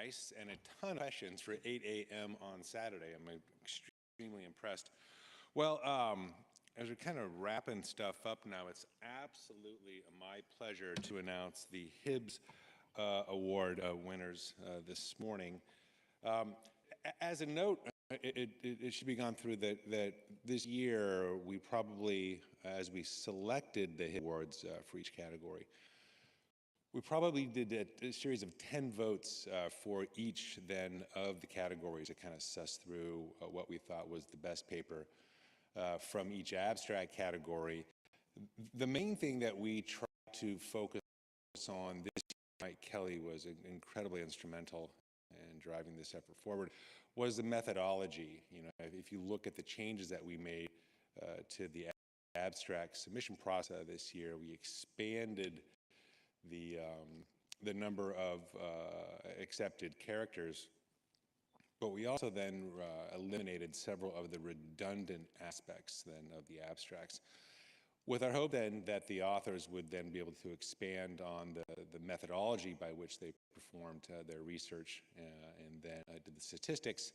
nice, and a ton of questions for 8 a.m. on Saturday. I'm extremely impressed. Well, as we're kind of wrapping stuff up now, it's absolutely my pleasure to announce the Hibbs Award winners this morning. As a note, it should be gone through that this year we probably, as we selected the Hibbs Awards for each category, we probably did a series of 10 votes for each then of the categories to kind of suss through what we thought was the best paper from each abstract category. The main thing that we tried to focus on this year, Mike Kelly was incredibly instrumental in driving this effort forward, was the methodology. You know, if you look at the changes that we made to the abstract submission process this year, we expanded the number of accepted characters, but we also then eliminated several of the redundant aspects then of the abstracts, with our hope then that the authors would then be able to expand on the methodology by which they performed their research and then did the statistics.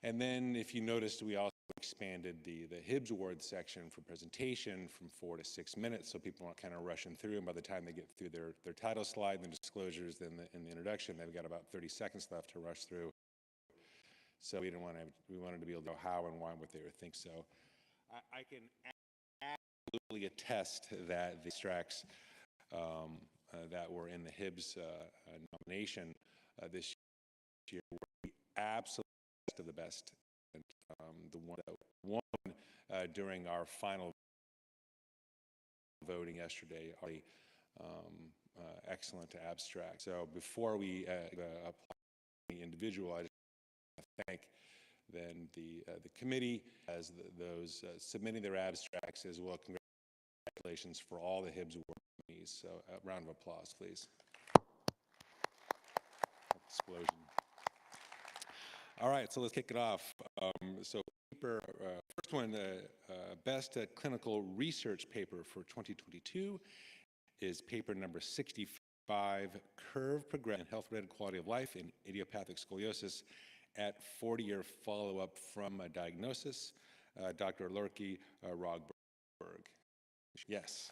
And then, if you noticed, we also expanded the Hibbs Awards section for presentation from 4 to 6 minutes, so people aren't kind of rushing through, and by the time they get through their title slide and the disclosures in the introduction, they've got about 30 seconds left to rush through. So we wanted to be able to know how and why, what they would think. So I can absolutely attest that the abstracts that were in the Hibbs nomination this year were the absolute best of the best. And the one that won during our final voting yesterday are excellent abstract. So before we apply the individual, I just want to thank then the committee as those submitting their abstracts, as well. Congratulations for all the Hibbs Award nominees. So a round of applause, please. Explosion. All right, so let's kick it off. So paper, first one, best clinical research paper for 2022 is paper number 65, Curve Progression and Health-Related Quality of Life in Idiopathic Scoliosis at 40-year follow-up from a diagnosis, Dr. Lurky Rogberg. Yes.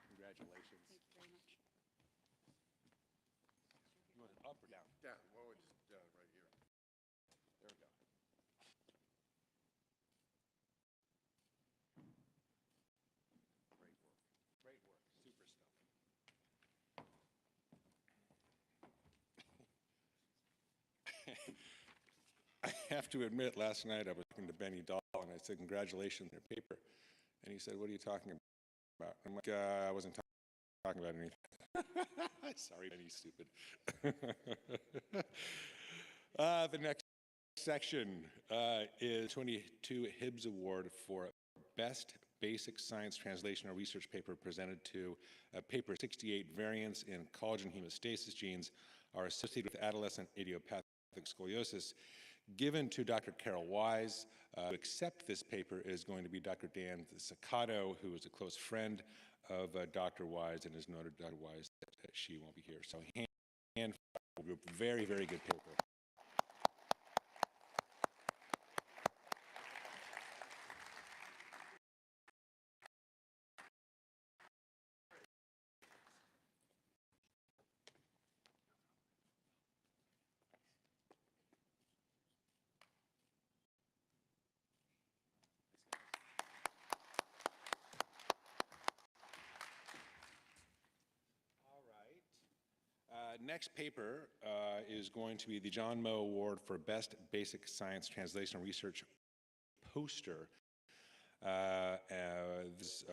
Congratulations. Thank you very much. You want it up or down? Down. Well, just right here. There we go. Great work. Super stuff. I have to admit, last night I was talking to Benny Dahl and I said, congratulations on your paper. And he said, what are you talking about? I'm like, I wasn't talking about anything. Sorry, Benny, stupid. The next section is 22 Hibbs Award for Best Basic Science Translational Research Paper presented to paper 68 variants in collagen hemostasis genes are associated with adolescent idiopathic scoliosis. Given to Dr. Carol Wise. To accept this paper is going to be Dr. Dan Saccato, who is a close friend of Dr. Wise and has noted Dr. Wise that she won't be here. So hand group, very, very good paper. Next paper is going to be the John Moe Award for Best Basic Science Translational Research Poster. This,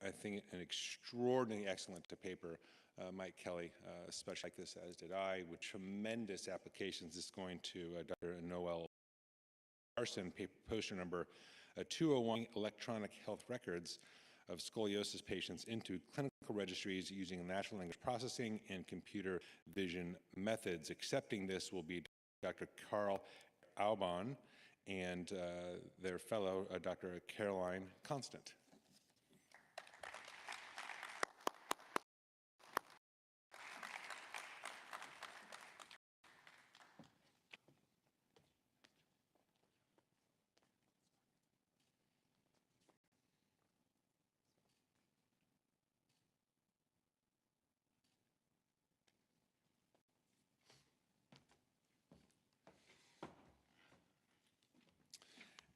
I think, an extraordinarily excellent paper. Mike Kelly, especially like this, as did I, with tremendous applications. This is going to Dr. Noel Larson, poster number 201, Electronic Health Records of Scoliosis Patients into Clinical Registries using natural language processing and computer vision methods. Accepting this will be Dr. Carl Aubon and their fellow, Dr. Caroline Constant.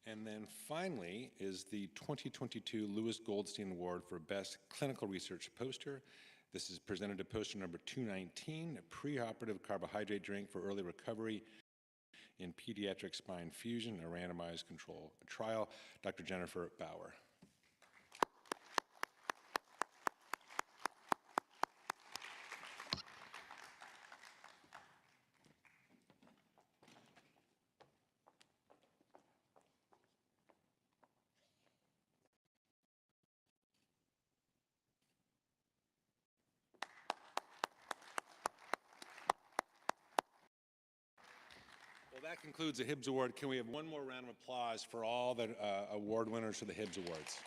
And then finally is the 2022 Lewis Goldstein Award for Best Clinical Research Poster. This is presented to poster number 219, a preoperative carbohydrate drink for early recovery in pediatric spine fusion, a randomized control trial. Dr. Jennifer Bauer. Well, that concludes the Hibbs Award. Can we have one more round of applause for all the award winners for the Hibbs Awards?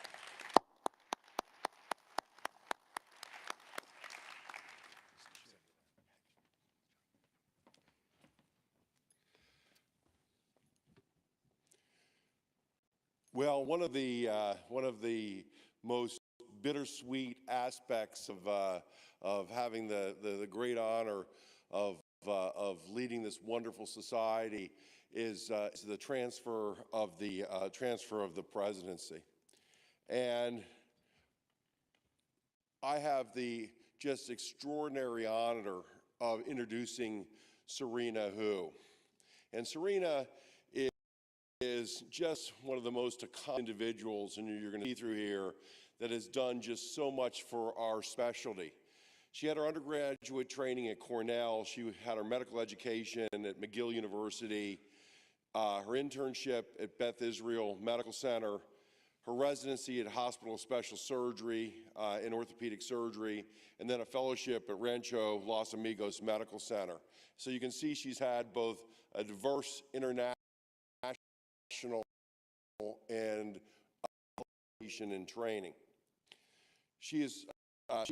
Well, one of the most bittersweet aspects of having the great honor of leading this wonderful society is the transfer of the presidency. And I have the just extraordinary honor of introducing Serena Who. And Serena is just one of the most accomplished individuals, and you're going to see through here, that has done just so much for our specialty. She had her undergraduate training at Cornell. She had her medical education at McGill University, her internship at Beth Israel Medical Center, her residency at Hospital of Special Surgery in orthopedic surgery, and then a fellowship at Rancho Los Amigos Medical Center. So you can see she's had both a diverse international and education and training. She's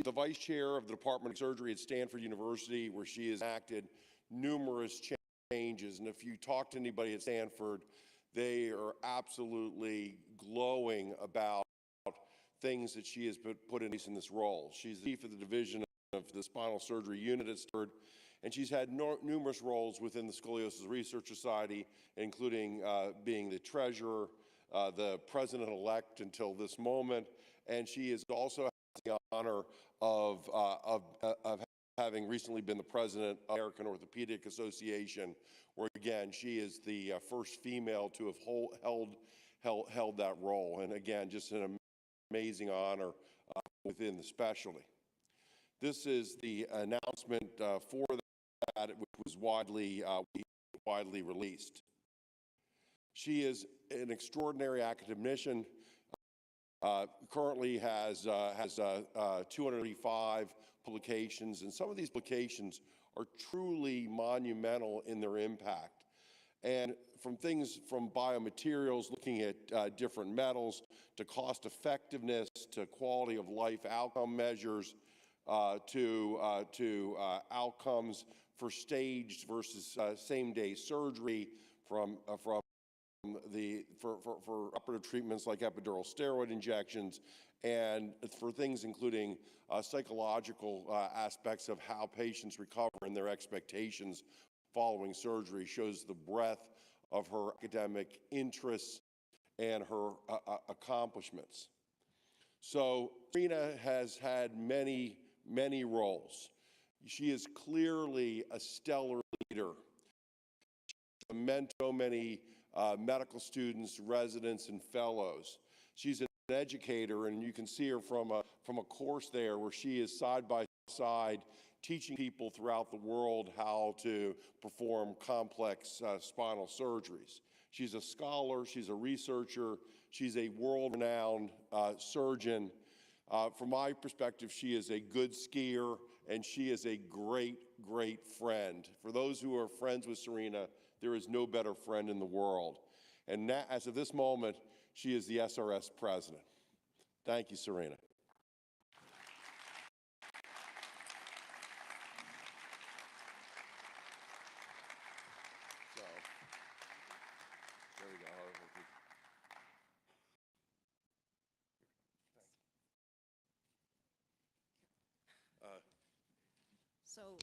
the vice chair of the Department of Surgery at Stanford University, where she has enacted numerous changes. And if you talk to anybody at Stanford, they are absolutely glowing about things that she has put in place in this role. She's the chief of the division of the spinal surgery unit at Stanford, and she's had numerous roles within the Scoliosis Research Society, including being the treasurer, the president-elect until this moment, and she is also the honor of having recently been the president of the American Orthopedic Association, where again she is the first female to have held that role, and again just an amazing honor within the specialty. This is the announcement for that, which was widely released. She is an extraordinary academician. Currently has 235 publications, and some of these publications are truly monumental in their impact. And from things from biomaterials, looking at different metals, to cost effectiveness, to quality of life outcome measures, to outcomes for staged versus same-day surgery, for operative treatments like epidural steroid injections, and for things including psychological aspects of how patients recover and their expectations following surgery, shows the breadth of her academic interests and her accomplishments. So Serena has had many roles. She is clearly a stellar leader. She's mentored so many medical students, residents, and fellows. She's an educator, and you can see her from a course there where she is side by side teaching people throughout the world how to perform complex spinal surgeries. She's a scholar, she's a researcher, she's a world-renowned surgeon. From my perspective, she is a good skier, and she is a great friend. For those who are friends with Serena, there is no better friend in the world. And now, as of this moment, she is the SRS president. Thank you, Serena. So, there we go. So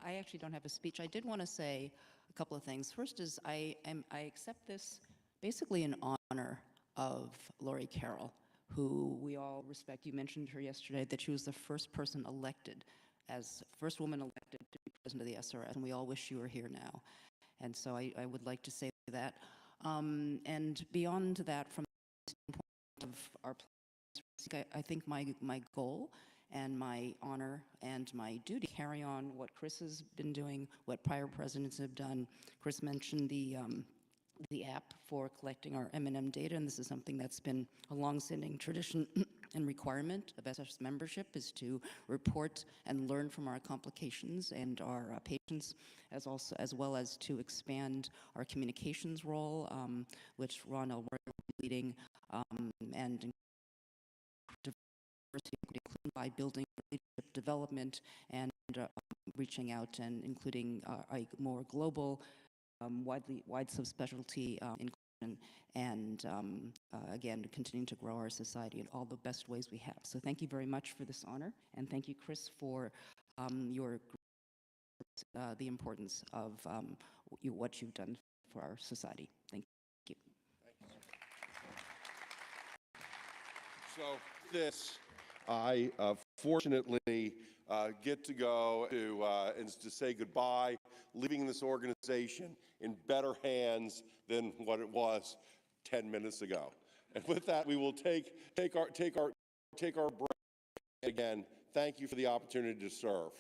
I actually don't have a speech. I did want to say a couple of things. First is I accept this basically in honor honor of Lori Carroll, who we all respect. You mentioned her yesterday, that she was the first person elected, first woman elected to be president of the SRS, and we all wish you were here now. And so I would like to say that. And beyond that, from the standpoint of our plans, I think my goal and my honor and my duty carry on what Chris has been doing, what prior presidents have done. Chris mentioned the app for collecting our M&M data, and this is something that's been a long-standing tradition and requirement of SRS membership, is to report and learn from our complications and our patients, as well as to expand our communications role, which Ron Elroy will be leading, and diversity by building leadership development and reaching out and including a more global, wide subspecialty inclusion, and again, continuing to grow our society in all the best ways we have. So thank you very much for this honor, and thank you, Chris, for the importance of what you've done for our society. Thank you. So this, I fortunately get to go to say goodbye, leaving this organization in better hands than what it was 10 minutes ago. And with that, we will take our break. Again, thank you for the opportunity to serve.